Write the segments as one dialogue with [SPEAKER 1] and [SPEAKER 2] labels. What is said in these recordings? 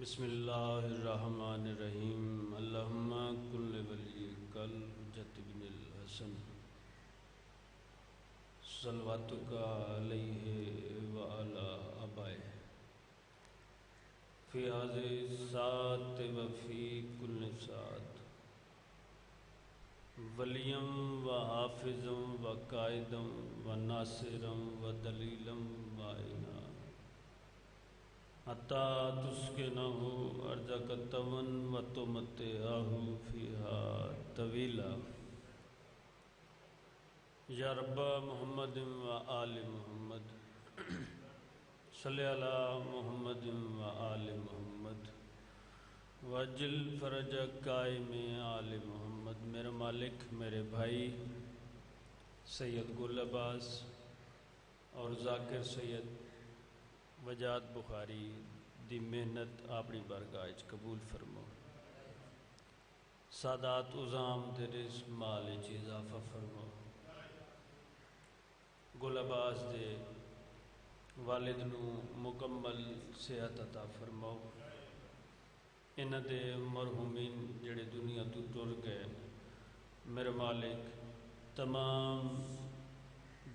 [SPEAKER 1] بسم اللہ الرحمن الرحیم اللہم کل ولی کل حجت بن الحسن صلواتک علیہ وعلا آبائے فی حاضر سات و فی کل سات ولیم و حافظم و قائدم و ناصرم و دلیلم و عینا حتی تسکنہو ارضک تون و تمتعہو فیہا طویلا یا رب محمد و آل محمد صلی علی محمد و آل محمد وجل فرج قائم آل محمد۔ میرے مالک، میرے بھائی سید گل عباس اور ذاکر سید وجاد بخاری دی محنت اپنی بارگاہ قبول فرمو۔ سادات عظام دے رزق مال چ اضافہ فرمو۔ گل عباس دے والد نو مکمل صحت عطا فرمو۔ انہاں دے مرحومین جڑے دنیا تو ٹر گئے، میرے مالک تمام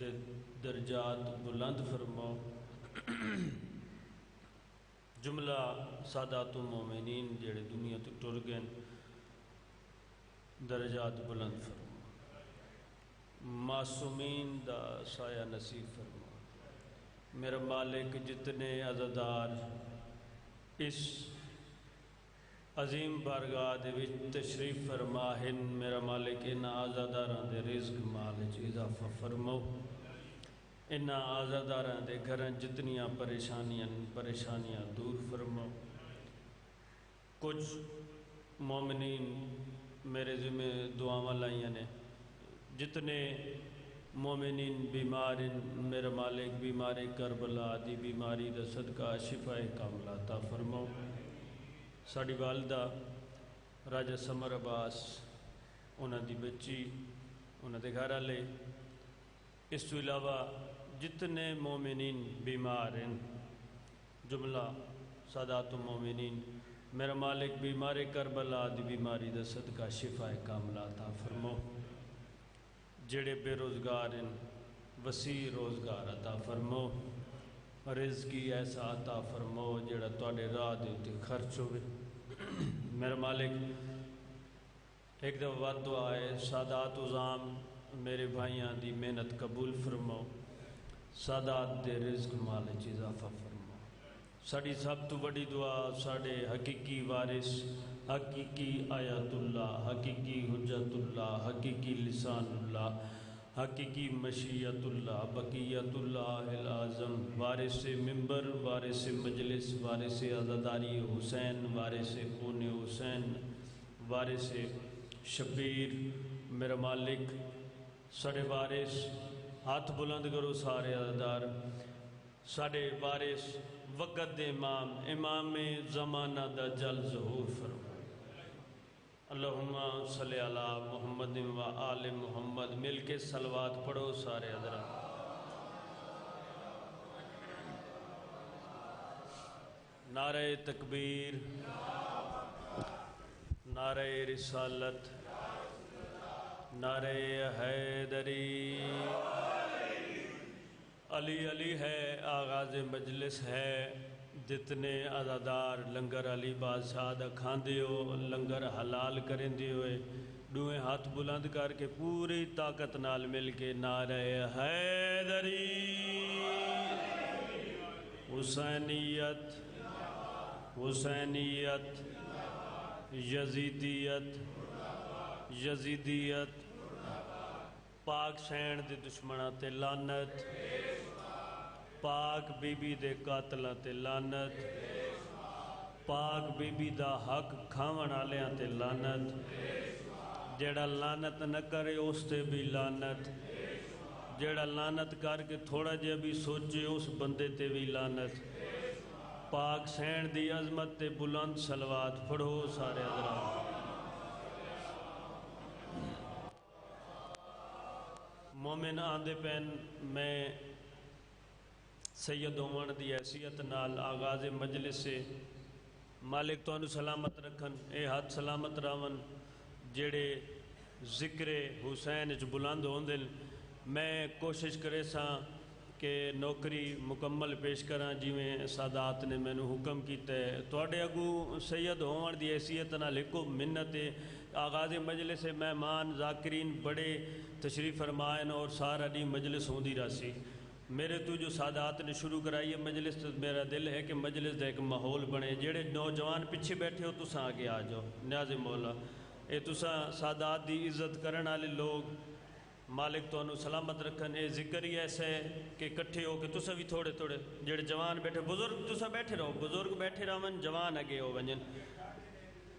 [SPEAKER 1] دے درجات بلند فرمو۔ جملہ سادات المومنین جڑے دنیا تو ٹر گئے درجات بلند فرمو۔ معصومین دا سایہ نصیب فرمو۔ میرا مالک جتنے عزادار اس عظیم بارگاہ دے وچ تشریف فرماہن، میرا مالک انہاں عزاداراں دے رزق مال وچ اضافہ فرمو۔ انہاں عزاداراں دے گھراں جتنیاں پریشانیاں دور فرمو۔ کچھ مومنین میرے ذمہ دعاواں لائیاں نے، جتنے مومنین بیمار میرا مالک بیمار کربلا دی بیماری دا صدقہ شفا کاملہ عطا فرمو۔ ساڈی والدہ راجہ سمر عباس، انہاں دی بچی، انہاں دے گھر والے، اس تو علاوہ جتنے مومنین بیمار ہیں، جملہ سادات المومنین، میرا مالک بیمار کربلا دی بیماری دا صدقہ شفا کاملہ عطا فرمو۔ جڑے بے روزگار ہیں وسیع روزگار عطا فرمو۔ رزقی ایسا عطا فرمو جڑا تواڈے راہ دے تے خرچ ہوئے۔ میرا مالک ایک دفعہ دعا ہے، سادات عظام میرے بھائیاں دی محنت قبول فرمو۔ سادات دے رزق مال وچ اضافہ فرمو۔ ساڈی سب تو بڑی دعا ساڈے حقیقی وارث، حقیقی آیات اللہ، حقیقی حجت اللہ، حقیقی لسان اللہ، حقیقی مشیت اللہ، بقیت اللہ العظم، وارث منبر، وارث مجلس، وارث عزاداری حسین، وارث خون حسین، وارث شبیر، میرا مالک ساڑے وارث ہاتھ بلند کرو سارے عزادار، ساڑے وارث وقت دے امام، امام زمانہ دا جل ظہور فرمو۔ اللہم صلی علی محمد و آل محمد، مل کے صلوات پڑھو سارے حضرات۔ نعرہ تکبیر، نعرہ رسالت، نعرہ حیدری، علی علی ہے آغاز مجلس ہے۔ جتنے عزادار لنگر علی بادشاہ دا کھاندے ہو، لنگر حلال کرندے ہوئے، دوئے ہاتھ بلند کر کے پوری طاقت نال مل کے نعرہ حیدری، حسینیت، حسینیت، یزیدیت، یزیدیت، پاک سین دے دشمناں تے لعنت، پاک بی بی دے قاتلاں تے لعنت، پاک بی بی دا حق کھاون والیاں تے لعنت، جیڑا لعنت نہ کرے اس تے بھی لعنت، جیڑا لعنت کر کے تھوڑا جہا بھی سوچے اس بندے تے بھی لعنت۔ پاک سین دی عظمت تے بلند صلوات پڑھو سارے حضرات۔ مومن آندے پین میں سید عمر دی حیثیت نال آغاز مجلس سے مالک تانوں سلامت رکھن، اے ہاتھ سلامت راون جڑے ذکر حسین وچ بلند ہوندے۔ میں کوشش کرے ساں کہ نوکری مکمل پیش کراں جویں سادات نے مینوں حکم کیتا ہے۔ تواڈے اگوں سید ہون دی حیثیت نال ایک منت ہے، آغاز مجلس مہمان ذاکرین بڑے تشریف فرمائن اور سارا دی مجلس ہوندی راسی۔ میرے تو جو سادات نے شروع کرائی ہے مجلس، میرا دل ہے کہ مجلس دا ایک ماحول بنے، جڑے نوجوان پیچھے بیٹھے ہو تساں آگے آ جاؤ۔ نیاز مولا اے تساں سادات دی عزت کرن والے لوگ، مالک تانوں سلامت رکھن۔ اے ذکر ہی ایسا ہے کہ کٹھے ہو کے تساں بھی تھوڑے تھوڑے جڑے جوان بیٹھے، بزرگ تساں بیٹھے رہو، بزرگ بیٹھے رہون، جوان اگے ہو ونجن،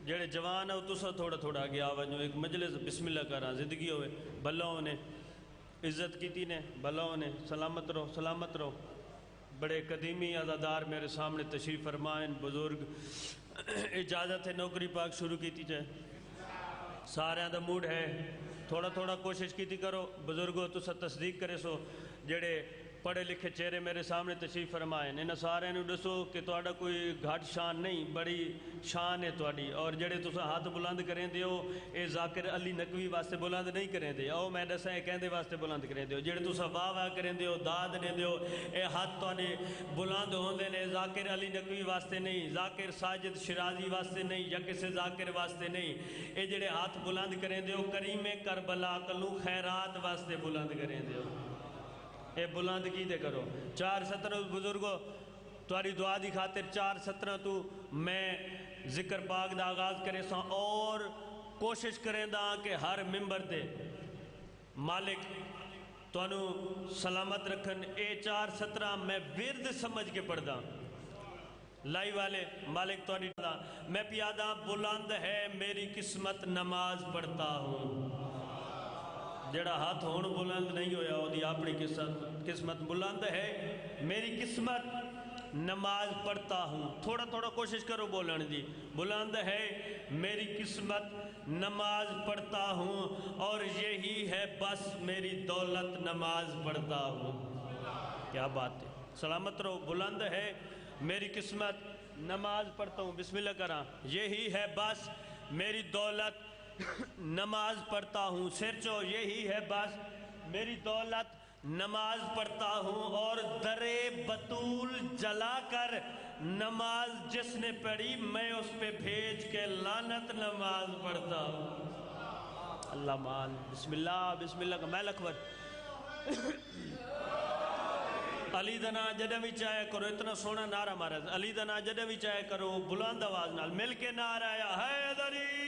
[SPEAKER 1] جڑے جوان ہو تساں تھوڑا تھوڑا اگے آ ونجو۔ ایک مجلس بسم اللہ کراں، زندگی ہوئے بھلا نے عزت کیتی نے، بھلا نے سلامت رہو، سلامت رہو۔ بڑے قدیمی عزادار میرے سامنے تشریف فرمائن، بزرگ اجازت ہے نوکری پاک شروع کیتی جائے۔ سارے دا موڈ ہے، تھوڑا تھوڑا کوشش کیتی کرو، بزرگوں تسا تصدیق کرے سو جڑے پڑھے لکھے چہرے میرے سامنے تشریف فرمائے انہاں سارے نو دسو کہ تہاڈا کوئی گھٹ شان نہیں، بڑی شان ہے تہاڈی۔ اور جڑے تسا ہاتھ بلند کریں دیو اے ذاکر علی نقوی واسطے بلند نہیں کریں دے، او میں دساں اے کہندے واسطے بلند کریں دیو۔ جڑے تسا واہ واہ کریں دیو، داد دے دیو، اے ہاتھ تہاڈے بلند ہوندے نے ذاکر علی نقوی واسطے نہیں، ذاکر ساجد شرازی واسطے نہیں، یا کسی ذاکر واسطے نہیں۔ اے جڑے ہاتھ بلند کریں دیو کریم کربلا کلو خیرات واسطے بلند کریں دیو۔ اے بلند کی دے کرو۔ 4:17 بزرگو تمہاری دعا دی خاطر 4:17 تو میں ذکر پاک دا آغاز کرے ساں، اور کوشش کریں دا کہ ہر ممبر دے مالک تانوں سلامت رکھن۔ اے 4:17 میں ورد سمجھ کے پڑھ دا، لائی والے مالک تانی دا میں پیادہ بلند ہے میری قسمت نماز پڑھتا ہوں۔ جڑا ہاتھ ہون بلند نہیں ہویا وہ دی اپنی قسمت بلند ہے میری قسمت نماز پڑھتا ہوں۔ تھوڑا تھوڑا کوشش کرو بولن دی، بلند ہے میری قسمت نماز پڑھتا ہوں، اور یہی ہے بس میری دولت نماز پڑھتا ہوں۔ کیا بات ہے، سلامت رہو۔ بلند ہے میری قسمت نماز پڑھتا ہوں، بسم اللہ کراں۔ یہی ہے بس میری دولت نماز پڑھتا ہوں، سرچو یہی ہے بس میری دولت نماز پڑھتا ہوں، اور در بطول جلا کر نماز جس نے پڑھی میں اس پہ بھیج کے لعنت نماز پڑھتا ہوں۔ اللہ مان، بسم اللہ بسم اللہ کا میل اکبر۔ علی دنا جدہ بھی چاہے کرو، اتنا سونا نعرہ مارا، علی دنا جدہ بھی چاہے کرو بلند آواز نال مل کے نعرہ آیا حیدری۔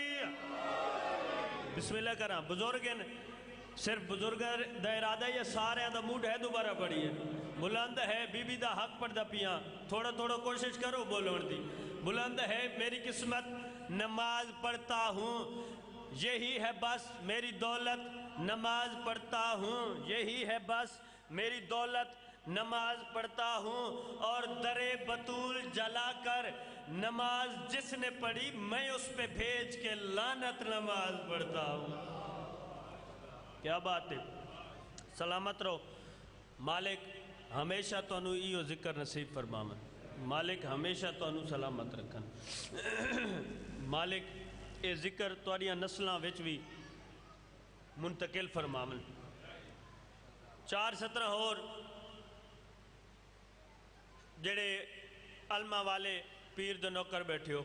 [SPEAKER 1] بسم اللہ کراں۔ بزرگن صرف بزرگ دا ارادہ یا سارے دا موڈ ہے دوبارہ پڑھی ہے۔ بلند ہے بی بی دا حق پڑھ دا پیاں، تھوڑا تھوڑا کوشش کرو بولون دی۔ بلند ہے میری قسمت نماز پڑھتا ہوں، یہی ہے بس میری دولت نماز پڑھتا ہوں، یہی ہے بس میری دولت نماز پڑھتا ہوں، اور در بطول جلا کر نماز جس نے پڑھی میں اس پہ بھیج کے لعنت نماز پڑھتا ہوں۔ کیا بات ہے، سلامت رہو۔ مالک ہمیشہ تانوں ایو ذکر نصیب فرماون، مالک ہمیشہ تانوں سلامت رکھن۔ مالک اے ذکر تواڈیاں نسلاں وچ بھی منتقل فرماون۔ 4:17 اور جڑے علمہ والے پیر دے نوکر بیٹھے ہو،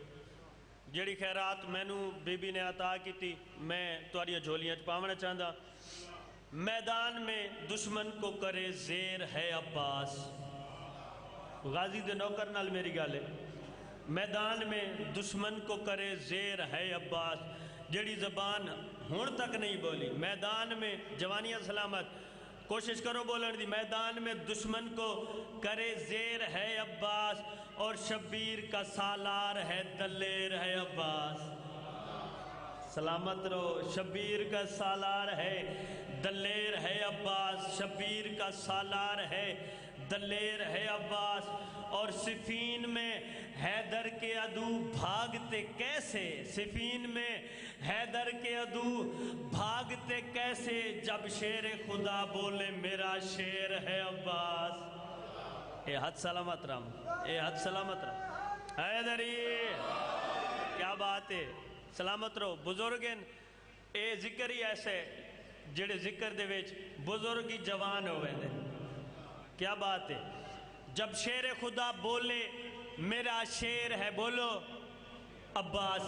[SPEAKER 1] جڑی خیرات مینوں بی بی نے عطا کی تھی میں تواڈیاں جھولیاں پاونا چاہندا۔ میدان میں دشمن کو کرے زیر ہے عباس، غازی دے نوکر نال میری گل ہے۔ میدان میں دشمن کو کرے زیر ہے عباس، جڑی زبان ہون تک نہیں بولی، میدان میں جوانیاں سلامت کوشش کرو بولن دی، میدان میں دشمن کو کرے زیر ہے عباس، اور شبیر کا سالار ہے دلیر ہے عباس۔ سلامت رہو۔ شبیر کا سالار ہے دلیر ہے عباس، شبیر کا سالار ہے دلیر ہے عباس، اور صفین میں حیدر کے عدو بھاگتے کیسے، صفین میں حیدر کے عدو بھاگتے کیسے، جب شیر خدا بولے میرا شیر ہے عباس۔ اے حد سلامت رام، اے حد سلامت رام۔ حیدری کیا بات ہے، سلامت رہو بزرگن اے ذکر ہی ایسے جڑے ذکر دے وچ بزرگ ہی جوان ہوئے دے. کیا بات ہے، جب شیر خدا بولے میرا شیر ہے بولو عباس.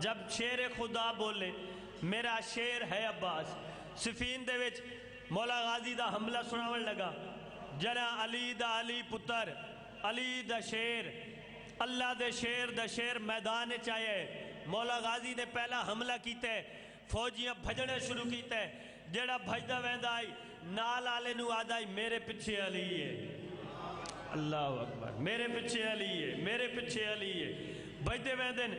[SPEAKER 1] جب شیر خدا بولے میرا شیر ہے عباس. صفین دے وچ مولا غازی دا حملہ سناون لگا، جنا علی دا علی پتر علی دا شیر اللہ دے شیر میدان چاہے. مولا غازی نے پہلا حملہ کیتا ہے، فوجیاں بھجنے شروع کیتا ہے. جڑا بھجدا ویندا آئی نال آلے نو آدائی میرے پیچھے علی ہے. اللہ اکبر، میرے پیچھے علی ہے، میرے پیچھے علی ہے. بھجدے ویندن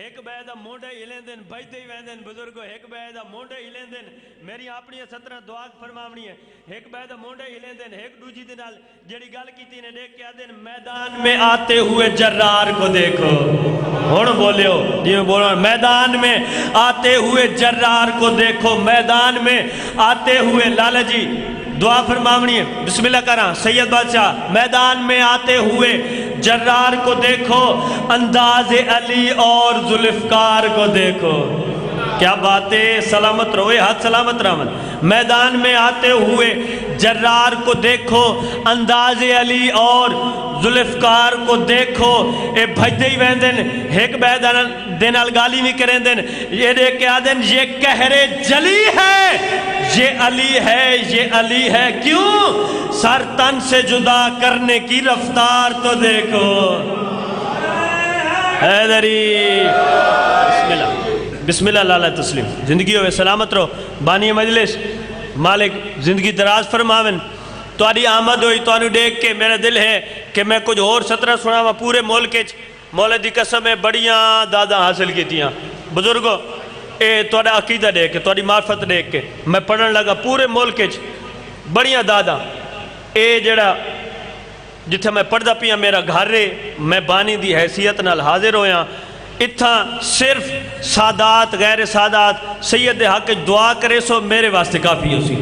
[SPEAKER 1] ایک بے دا مونڈے ہلندن، بھجدے ویندن بزرگو ایک بے دا مونڈے ہلندن. میری اپنی 17 دعا فرماونی ہے. ایک بے دا مونڈے ہلندن، ایک دوجی دے نال جڑی گل کیتی نے دیکھ کے آدن میدان میں آتے ہوئے جرار کو دیکھو. ہن بولیو جی میں بول رہا ہوں، میدان میں آتے ہوئے جرار کو دیکھو، میدان میں آتے ہوئے. لالا جی دعا فرماونی ہے، بسم اللہ کرا. سید بادشاہ میدان میں آتے ہوئے جرار کو دیکھو، انداز علی اور ذوالفقار کو دیکھو. کیا باتیں، سلامت رہو، ہاتھ سلامت رحمن. میدان میں آتے ہوئے جرار کو دیکھو، انداز علی اور ذوالفقار کو دیکھو. اے بھجدے ہی ویندن ایک بے نال گالی نہیں کریں دن. یہ دیکھ کے آدن یہ کہرے جلی ہے، یہ علی ہے، یہ علی ہے. کیوں؟ سر تن سے جدا کرنے کی رفتار تو دیکھو. حیدری بسم اللہ، بسم اللہ لالا تسلیم. زندگی ہوئے سلامت رہو. بانی مجلس مالک زندگی دراز فرماون. تاری آمد ہوئی تو انہوں دیکھ کے میرا دل ہے کہ میں کچھ اور 17 سناوا. پورے ملک مولا دی قسم ہے بڑیاں دادا حاصل کیتیاں. بزرگو اے تھوڑا عقیدہ دیکھ کے، تھوڑی معرفت دیکھ کے میں پڑھن لگا. پورے ملک بڑیاں دادا اے جڑا جتھے میں پڑھدا پیا میرا گھر ہے، میں بانی دی حیثیت نال حاضر ہویا. اتھا صرف سادات غیر سادات سید حق دعا کرے سو میرے واسطے کافی ہو سی.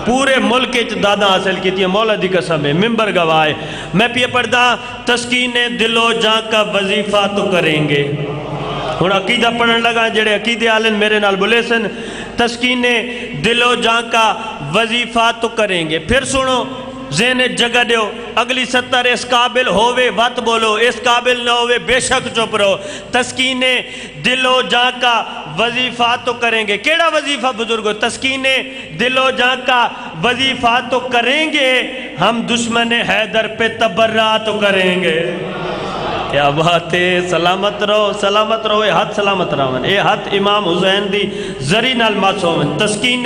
[SPEAKER 1] پورے ملک دادا حاصل کی تھی. مولا دی قسم ہے ممبر گواہ. میں پیا پڑھدا تسکین دل و جاں کا وظیفہ تو کریں گے. ہن عقیدہ پڑھن لگا جڑے عقیدے آلن میرے نال بولے سن. تسکین دل و جاں کا وظیفہ تو کریں گے. پھر سنو ذہن جگہ دیو. اگلی 70 اس قابل ہووے وقت بولو، اس قابل نہ ہووے بے شک چپ رہو. تسکین دل و جاں کا وظیفہ تو کریں گے. کیڑا وظیفہ بزرگو؟ تسکین دل و جاں کا وظیفہ تو کریں گے، ہم دشمن حیدر پہ تبرہ تو کریں گے. کیا بات ہے، سلامت رہو، سلامت رہو. اے ہاتھ سلامت رہو. اے ہاتھ امام حسین دی زری نال معصوم. تسکین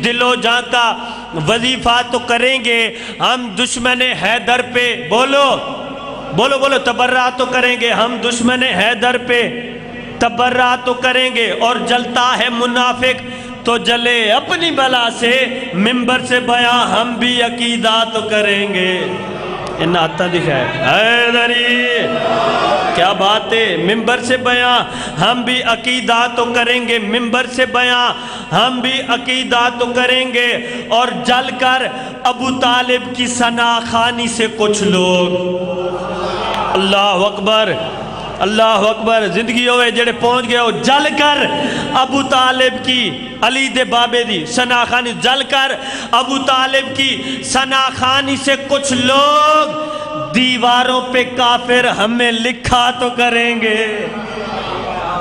[SPEAKER 1] دل و جاں کا وظیفہ تو کریں گے، ہم دشمن حیدر پہ بولو بولو بولو تبرہ تو کریں گے، ہم دشمن حیدر پہ تبرہ تو کریں گے. اور جلتا ہے منافق تو جلے اپنی بلا سے، ممبر سے بیاں ہم بھی عقیدہ تو کریں گے. ان آتا دکھائے حیدری کیا بات ہے. ممبر سے بیاں ہم بھی عقیدہ تو کریں گے، ممبر سے بیاں ہم بھی عقیدہ تو کریں گے. اور جل کر ابو طالب کی ثنا خوانی سے کچھ لوگ. اللہ اکبر، اللہ اکبر. زندگی ہوئے جڑے پہنچ گئے ہو جل کر ابو طالب کی علی دے بابے دی ثنا خوانی، جل کر ابو طالب کی ثنا خوانی سے کچھ لوگ دیواروں پہ کافر ہمیں لکھا تو کریں گے.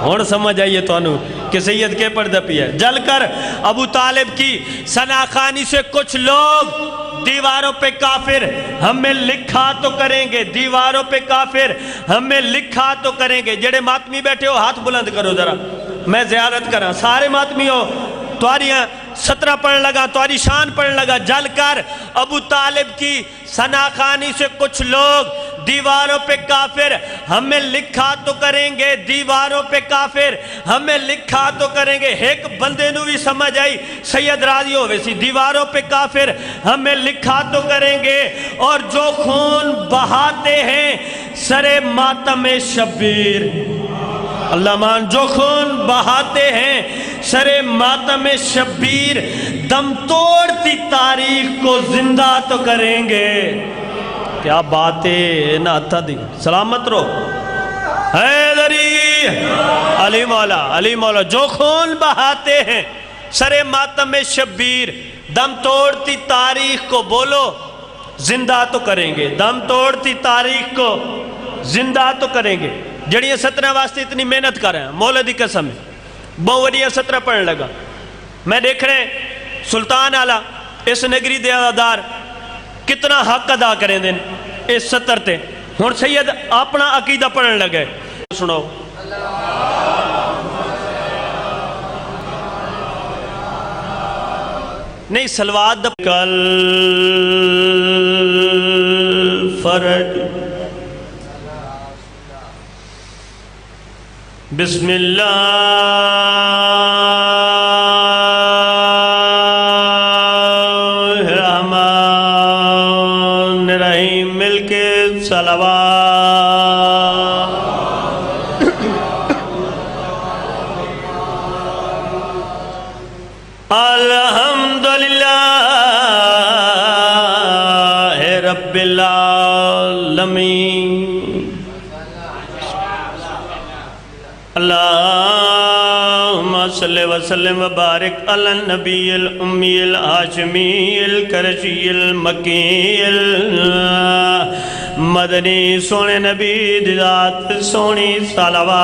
[SPEAKER 1] اور سمجھ آئیے تو انہوں کہ سید کے پردہ پی ہے. جل کر ابو طالب کی ثنا خوانی سے کچھ لوگ دیواروں پہ کافر ہمیں لکھا تو کریں گے، دیواروں پہ کافر ہمیں لکھا تو کریں گے. جڑے ماتمی بیٹھے ہو ہاتھ بلند کرو ذرا، میں زیارت کرا. سارے ماتمی ہو تواریاں 17 پڑھن لگا، تواری شان پڑھن لگا. جل کر ابو طالب کی ثنا خوانی سے کچھ لوگ دیواروں پہ کافر ہمیں لکھا تو کریں گے، دیواروں پہ کافر ہمیں لکھا تو کریں گے. ایک بندے نو بھی سمجھ آئی سید راضی ہو ویسی. دیواروں پہ کافر ہمیں لکھا تو کریں گے. اور جو خون بہاتے ہیں سرے ماتم شبیر، اللہ مان، جو خون بہاتے ہیں سرے ماتم شبیر، دم توڑتی تاریخ کو زندہ تو کریں گے. کیا بات ہے. نہ آتا دی سلامت رہو. حیدری علی مولا جو خون بہاتے ہیں سرے ماتم شبیر، دم توڑتی تاریخ کو بولو زندہ تو کریں گے، دم توڑتی تاریخ کو زندہ تو کریں گے۔ جڑیاں 17 واسطے اتنی محنت کر رہے ہیں، مولا دی قسم ہے بہت وڈیاں 17 پڑھنے لگا۔ میں دیکھ رہے سلطان آلہ اس نگری دے عزادار کتنا حق ادا کریں دیں اس 17 تے۔ ہن سید اپنا عقیدہ پڑھنے لگے، سنو نہیں سلوات دا کل فرج بسم اللہ الرحمن الرحیم، مل کے صلوات۔ الحمدللہ رب العالمین، اللہم صلی وسلم وبارک علی النبی الامی الہاشمی القرشی المکی مدنی، سونے نبی دی ذات سونی صلوات۔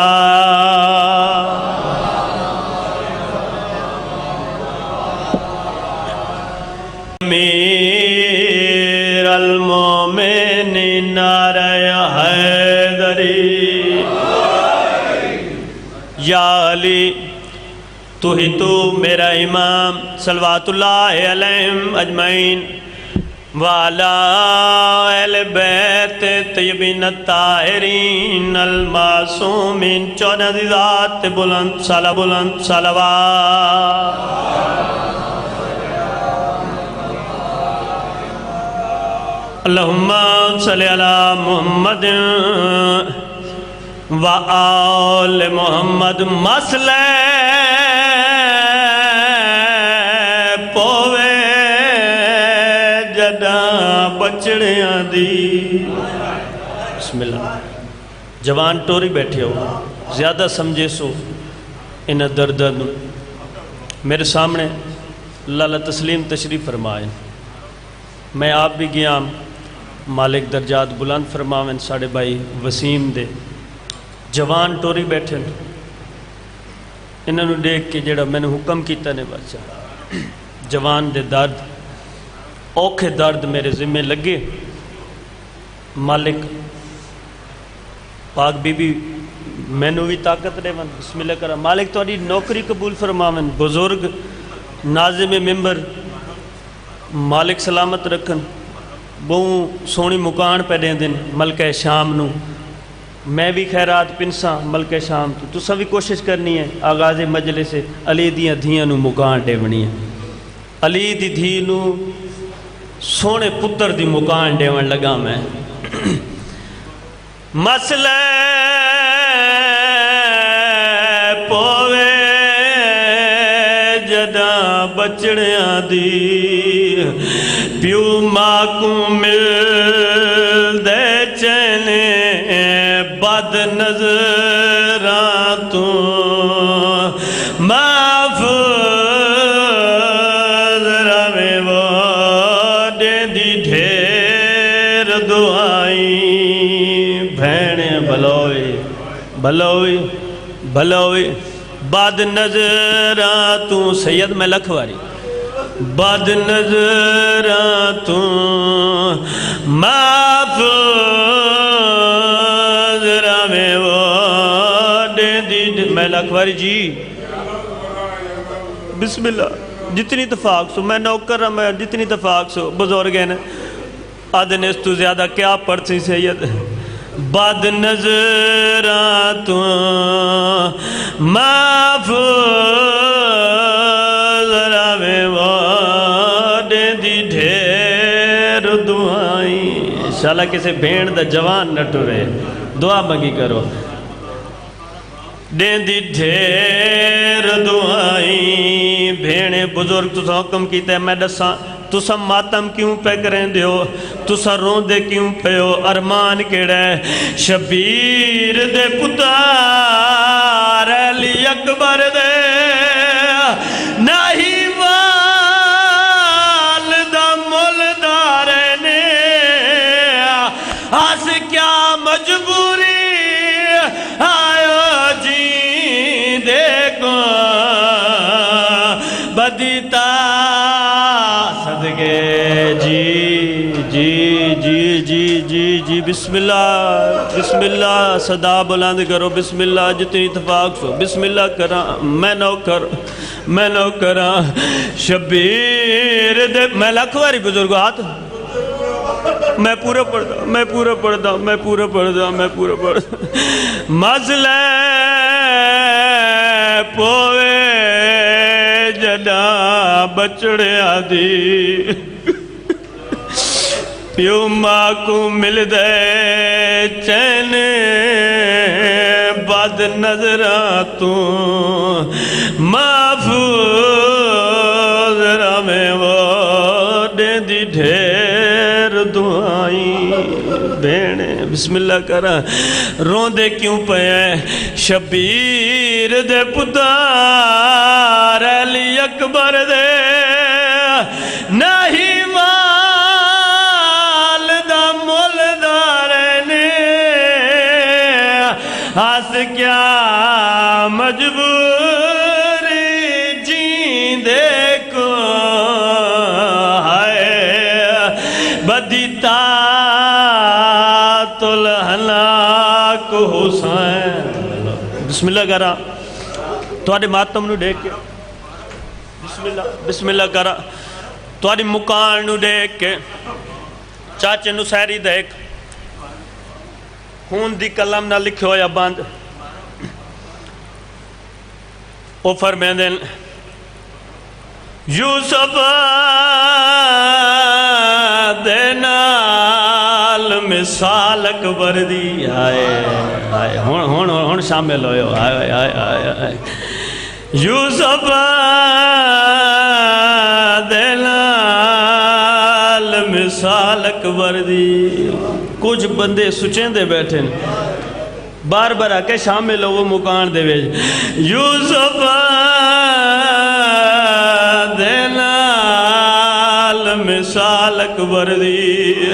[SPEAKER 1] امیر المومنین نعرہ حیدری، یا علی تو ہی تو میرا امام، صلوات اللہ علیہم اجمعین، وعلا اہل بیت طیبین الطاہرین المعصومین، 14 دی ذات بلند صلوات۔ اللہم صلی علی محمد وآل محمد، مسئلہ پوے جداں بچڑیاں دی۔ بسم اللہ۔ جوان ٹوری بیٹھے ہو، زیادہ سمجھے سو انہ درد میرے سامنے لالا تسلیم تشریف فرمائیں، میں آپ بھی گیا مالک درجات بلند فرماویں، ساڑھے بھائی وسیم دے جوان ٹوری بیٹھے انہوں نے دیکھ کے جڑا میں نے حکم کیتا نے بچا جوان دے درد اوکھے درد میرے ذمہ لگے۔ مالک پاک بی بی میں نو بھی طاقت دے ون، بسم اللہ کرا مالک تو نوکری قبول فرماویں، بزرگ ناظم ممبر مالک سلامت رکھن، بہوں سونی مکان پہ دیں دن ملکہ شام نو، میں بھی خیرات پنساں ملکہ شام تو سب بھی کوشش کرنی ہے آغاز مجلس سے علی دیاں دھیاں نو مکان ڈیونی ہے، علی دی دھی نو سونے پتر دی مکان ڈیون لگا میں۔ مسئلہ پوے جداں بچڑیاں دی، پیو ماں کو مل دے چینے بد نظران تو محفوظ رہے وہ دے دی ڈھیر دعائیں، بھیڑیں بھلوئی بد نظران تو سید میں لکھواری، بد نظران تو محفوظ رہے وہ دے دی میں لکھواری جی۔ بسم اللہ جتنی اتفاق سو میں نوکر رہا میں جتنی اتفاق سو بزرگ ہیں آدھنے اس تو زیادہ کیا پڑھتی سید، بد نظران تو محفوظ رہے وہ دے دی ڈھیر دعائیں۔ انشاءاللہ کسی بھیڑ دا جوان نہ ٹورے، دعا مانگی کرو، دے دی ڈھیر دعائیں۔ بھیڑیں بزرگ تو حکم کیتا ہے میں دساں تسا ماتم کیوں پہ کریں دیو تسا رون دے کیوں پیو ارمان کیڑا ہے شبیر دے پتار علی اکبر دے نہیں والدہ مولدار نے آس کیا مجبوری آیا جی دیکھو بدیتا صدقے جی جی جی جی جی جی بسم اللہ صدا بلند کرو بسم اللہ جتنی اتفاق سو بسم اللہ کرا میں نو کرا شبیر دے میں لاکھ واری بزرگو ہاتھ میں پورا پڑھدا مسئلہ پوے جدا بچڑے آدھی پیو ماں کو مل دے چین بد نظرات تو محفوظ رہے وہ دے دی ڈھیر دعائیں بینے بسم اللہ کرا رون دے کیوں پہ شبیر دے پتار علی اکبر دے نہیں آس کیا مجبوری جیندے کو ہے بدیتا تلہلاک حسین بسم اللہ کرا تواڈے ماتم نو دیکھ کے بسم اللہ کرا تواڈی مکان نو دیکھ کے چاچے نو سہری دیکھ خون دی کلم نہ لکھو یا بند او فرمیندے یوسف دے نال مثال اکبر دی آئے ہون شامل ہوئے آئے یوسف دے نال مثال اکبر دی کچھ بندے سچیں دے بیٹھے بار بار آکے شامل ہو وہ مکان دے بیج یوسف دے نال مثال اکبر دی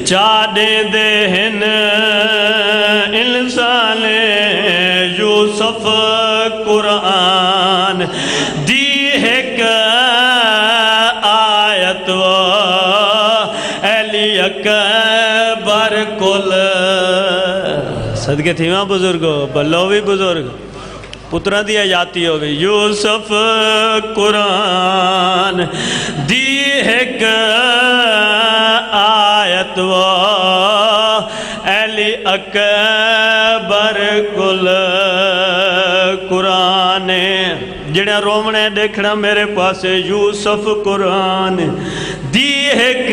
[SPEAKER 1] چاڑے دے ہن انسان یوسف قرآن دی ایک آیت علی اکبر کل صدقے تھی ماں بزرگو بلو بھی بزرگ پترہ دیا جاتی ہوگی یوسف قرآن دی ایک آیت علی اکبر کل قرآن جنہیں رومنے دیکھنا میرے پاس یوسف قرآن دی ایک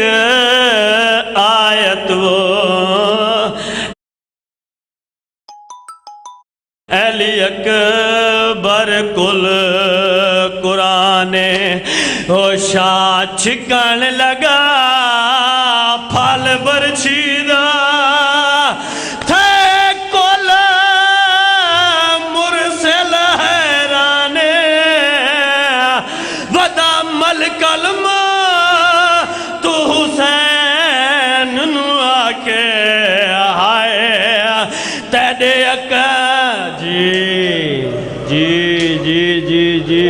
[SPEAKER 1] آیت علی اکبر کل قرآن او شاہ چھکن لگا پھل برچیدہ تھے کل مرسل حیران ودا ملک علمہ تو حسین نو آکے آئے تیڑے اکا جی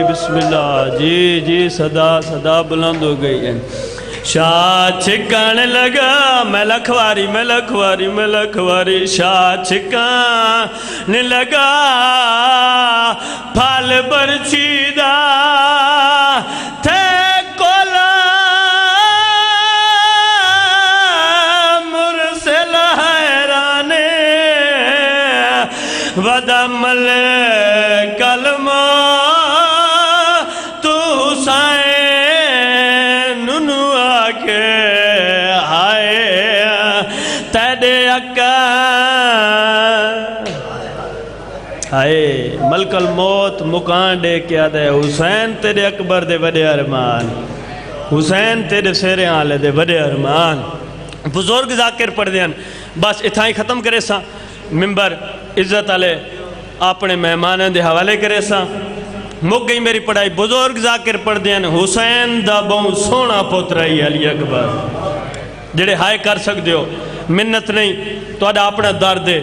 [SPEAKER 1] بسم اللہ جی صدا بلند ہو گئی ہے شاہ چھکن لگا میں لکھواری شاہ چھکن لگا پھل برچیدہ تھے کولا مرسل حیرانے ودمل کلمہ تو حسین ننو آکے آئے تیڑے اکا آئے ملک الموت مکان دے کیا دے حسین تیرے اکبر دے بڑے ارمان حسین تیرے سیرے آلے دے بڑے ارمان بزرگ ذاکر پڑھ دیں بس اتھائی ختم کرے سا ممبر عزت آلے اپنے مہمانوں دے حوالے کرے سا مک گئی میری پڑھائی بزرگ ذاکر پڑھ دیں حسین دا بہوں سونا پوترائی علی اکبر جڑے ہائے کر سکتے ہو منت نہیں تو اڈا اپنا درد ہے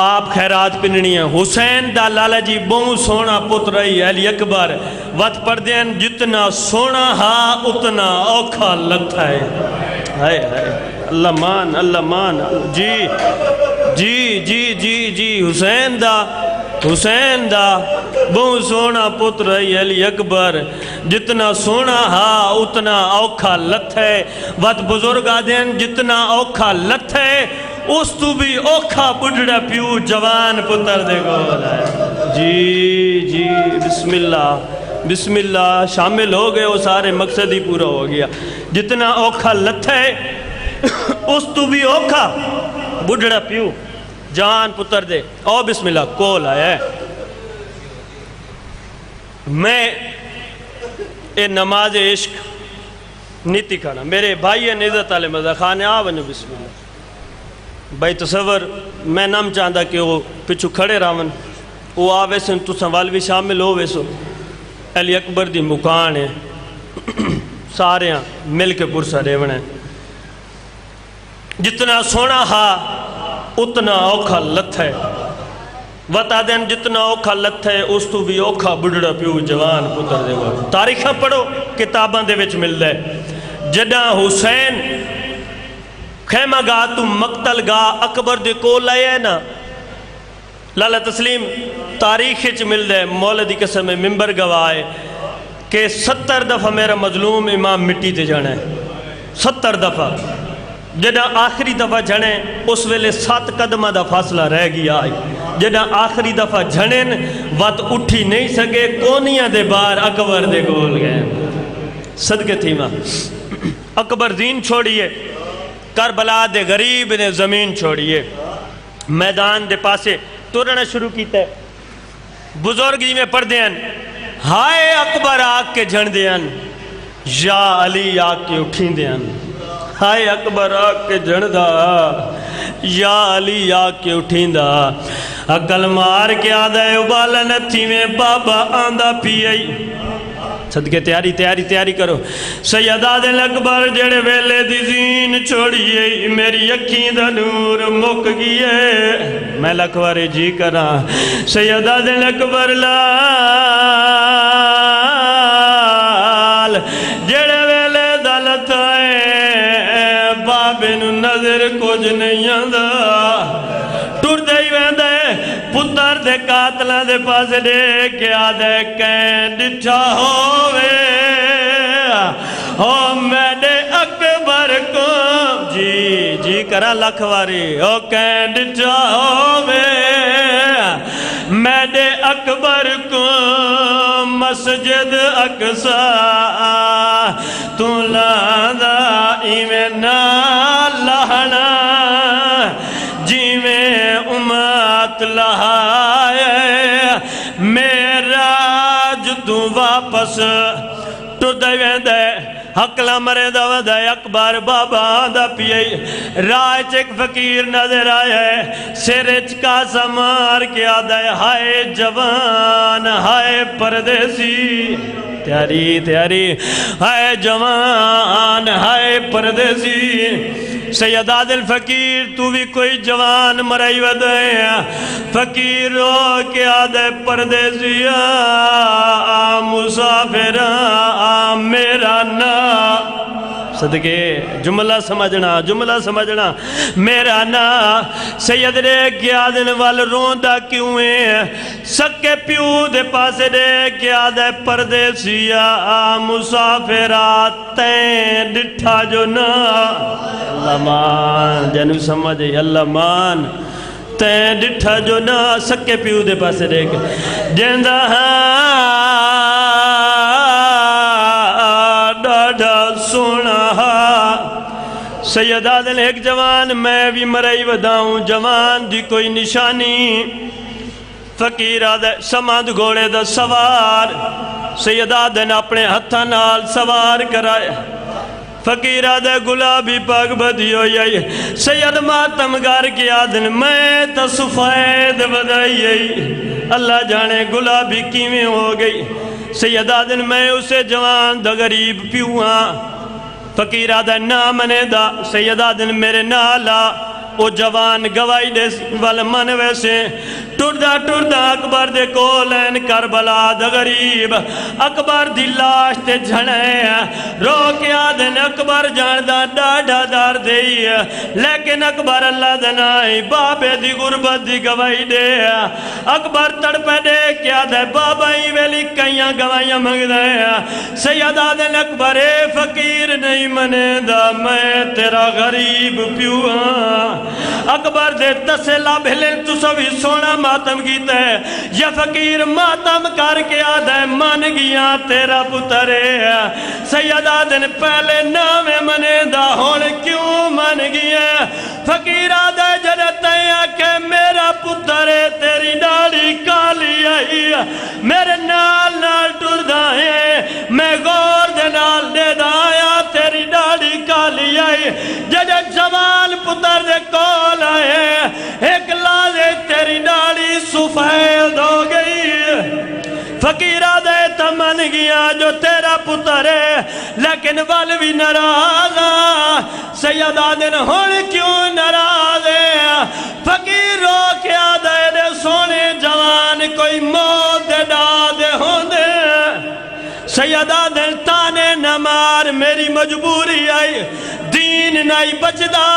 [SPEAKER 1] آپ خیرات پننی ہیں حسین دا لالا جی بہوں سونا پترائی علی اکبر وقت پڑھ دیں جتنا سونا ہا اتنا اوکھا لتھا ہے ہائے ہائے اللہ مان جی جی جی جی جی حسین دا بہوں سونا پترائی علی اکبر جتنا سونا ہا اتنا اوکھا لتھا ہے وقت بزرگ آدھیں جتنا اوکھا لتھا ہے اس تو بھی اوکھا بڑھڑا پیو جوان پتر دے گول ہے جی بسم اللہ شامل ہو گئے وہ سارے مقصد ہی پورا ہو گیا جتنا اوکھا لتھا ہے اس تو بھی اوکھا بڑھڑا پیو جوان پتر دے او بسم اللہ کول ہے میں اے نماز عشق نیتی کھانا میرے بھائی نعزت علی مزہ خانے آونو بسم اللہ بھائی تصور میں نام چاہتا کہ وہ پچھو کھڑے راون وہ آوے سن تو سنوال بھی شامل ہوئے سو علی اکبر دی مکان ہے سارے مل کے پرسہ ریون ہے جتنا سونا ہا اتنا اوکھا لت ہے بتا دیں جتنا اوکھا لت ہے اس تو بھی اوکھا بڑھڑا پیو جوان پتر دے گا تاریخہ پڑھو کتاباں دے وچ مل دے جدہ حسین خیمہ گاہ تو مقتل گاہ اکبر دے کول آئے ہے نا لالا تسلیم تاریخ چ مل دے مولدی قسم ممبر گواہ کہ 70 دفعہ میرا مظلوم امام مٹی تے جانا ہے 70 دفعہ جدہ آخری دفعہ جھنے اس ویلے 7 قدمہ دا فاصلہ رہ گیا آئی جدہ آخری دفعہ جھنین وقت اٹھی نہیں سکے کونیاں دے بار اکبر دے گول گئے صدقے تھی ماں اکبر دین چھوڑیے کربلا دے غریب نے زمین چھوڑیے میدان دے پاسے تورنا شروع کیتا ہے بزرگ جی میں پڑھ دیں ہائے اکبر آگ کے جھن دیں یا علی آگ کے اٹھیں دیں ہائے اکبر آگ کے جھن دا یا علی آگ کے اٹھیں دا عقل مار کے آدھا ہے ابالا نتھی میں بابا آندہ پی آئی صدقے تیاری کرو سیدہ دل اکبر جڑے ویلے دی زین چھوڑیے میری اکھیں دا نور مک گئے میں لکھوارے جی کرا سیدہ دل اکبر لال جڑے ویلے دلت آئے بابے نو نظر کچھ نہیں آندہ ٹور دے ہی ویندہ پتر دے قاتلہ دے پاس دے کیا دے کہیں ڈٹھا ہوئے او میڈے اکبر کو جی کرا لکھواری او کہیں ڈٹھا ہوئے میڈے اکبر کو مسجد اقصا تو لاندہ ایمیں نہ لہنا جی میں امت لہائے میرا جدو واپس تو دے دے حقلہ مرے دے اکبر بابا دا پیئی رائے چک فقیر نظر آئے سرچ کا سمار کیا دے ہائے جوان ہائے پردیسی تیاری ہائے جوان ہائے پردیسی سیدہ دل فقیر تو بھی کوئی جوان مرائی ودائے فقیر رو کیا دے پردیسیا مسافر میرا نا صدقے جملہ سمجھنا میرا نا سید رے کیا دن وال روندہ کیوں ہے سکے پیو دے پاسے دے کیا دے پردیسیا مسافرات تین ڈٹھا جو نا اللہ مان جنو سمجھے اللہ مان تین ڈٹھا جو نا سکے پیو دے پاسے دے جندہ ڈاڈا سونا سیدہ دل ایک جوان میں بھی مرائی وداؤں جوان دی کوئی نشانی فقیر آدھے سماد گھوڑے دا سوار سیدہ دن اپنے ہتھاں نال سوار کرایا فقیرہ دے گلابی پاک بدی ہوئی آئی سید ماتم گار کی آدن میں تا سفید بدائی آئی اللہ جانے گلابی کیویں ہو گئی سیدہ دن میں اسے جوان دا غریب پیوہاں فقیرہ دے نامنے دا سیدہ دن میرے نالا او جوان گوائی دے والمان ویسے ٹردہ اکبر دے کولین کربلا دا غریب اکبر دی لاش تے جھنے رو کے آدھن اکبر جاندہ ڈاڑھا دار دئی لیکن اکبر اللہ دنائی بابے دی غربت دی گوائی دے اکبر تڑپے دے کیا دے بابائی ویلی کئیاں گوائیاں منگ دے سید آدھن اکبر اے فقیر نہیں منے دا میں تیرا غریب پیوہاں اکبر دے تسلا بھلیں تو سوی سونا ماتم کیتا ہے یا فقیر ماتم کر کے آدھے من گیا تیرا پترے سید آدھن پہلے نام منے دا ہون کیوں من گیا فقیر آدھے جنتے کہ میرا پترے تیری ڈاڑی کالی آئی میرے نال نال ٹر دائیں میں غور دے نال دے دایا تیری ڈاڑی کالی آئی جڑے جوان پتر دے کول آئے ایک لالے تیری ڈاڑی سفید ہو گئی فقیرہ دے تمن گیا جو تیرا پتر ہے لیکن والوی نرازہ سیدہ دن ہون کیوں نرازے فقیر رو کیا دے سونے جوان کوئی موت دے ڈادے ہوں دے سیدہ دن تانے نمار میری مجبوری آئی دین نہیں بچدا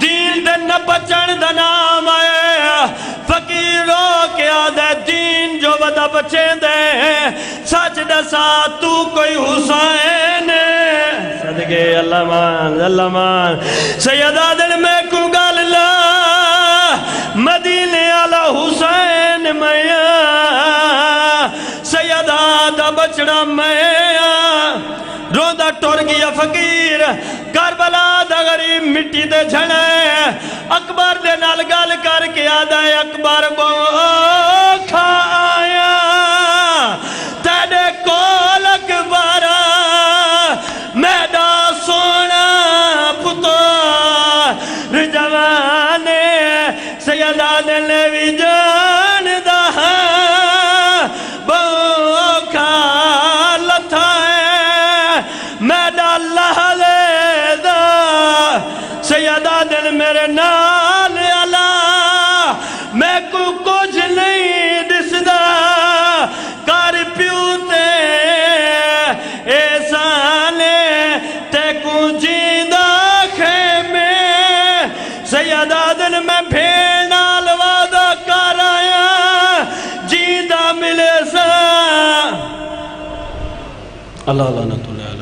[SPEAKER 1] دین دے نہ بچن دا نام آئے فقیروں کے آدھے دین جو ودا بچے دے سچ دسا تو کوئی حسین صدقے اللہ مان سیدہ دل میں کو گال اللہ مدینے آلہ حسین میں سیدہ دا بچڑا میں روندہ ٹور گیا فقیر کربلا دا غریب مٹی دے جھنے اکبر دے نال گال کر کے آدھا ہے اکبر بو کھایا تیڑے کول اکبر میڈا سونا پتر جوانے سیدہ دل بھی جان دا سیدہ دن میرے نال اللہ میں کو کچھ نہیں دسدا کار پیوتے احسانے تے کو جیندہ خیمے سیدہ دن میں بھیڑ نال وعدہ کر آیا جیندہ ملے سا اللہ لعنت اللہ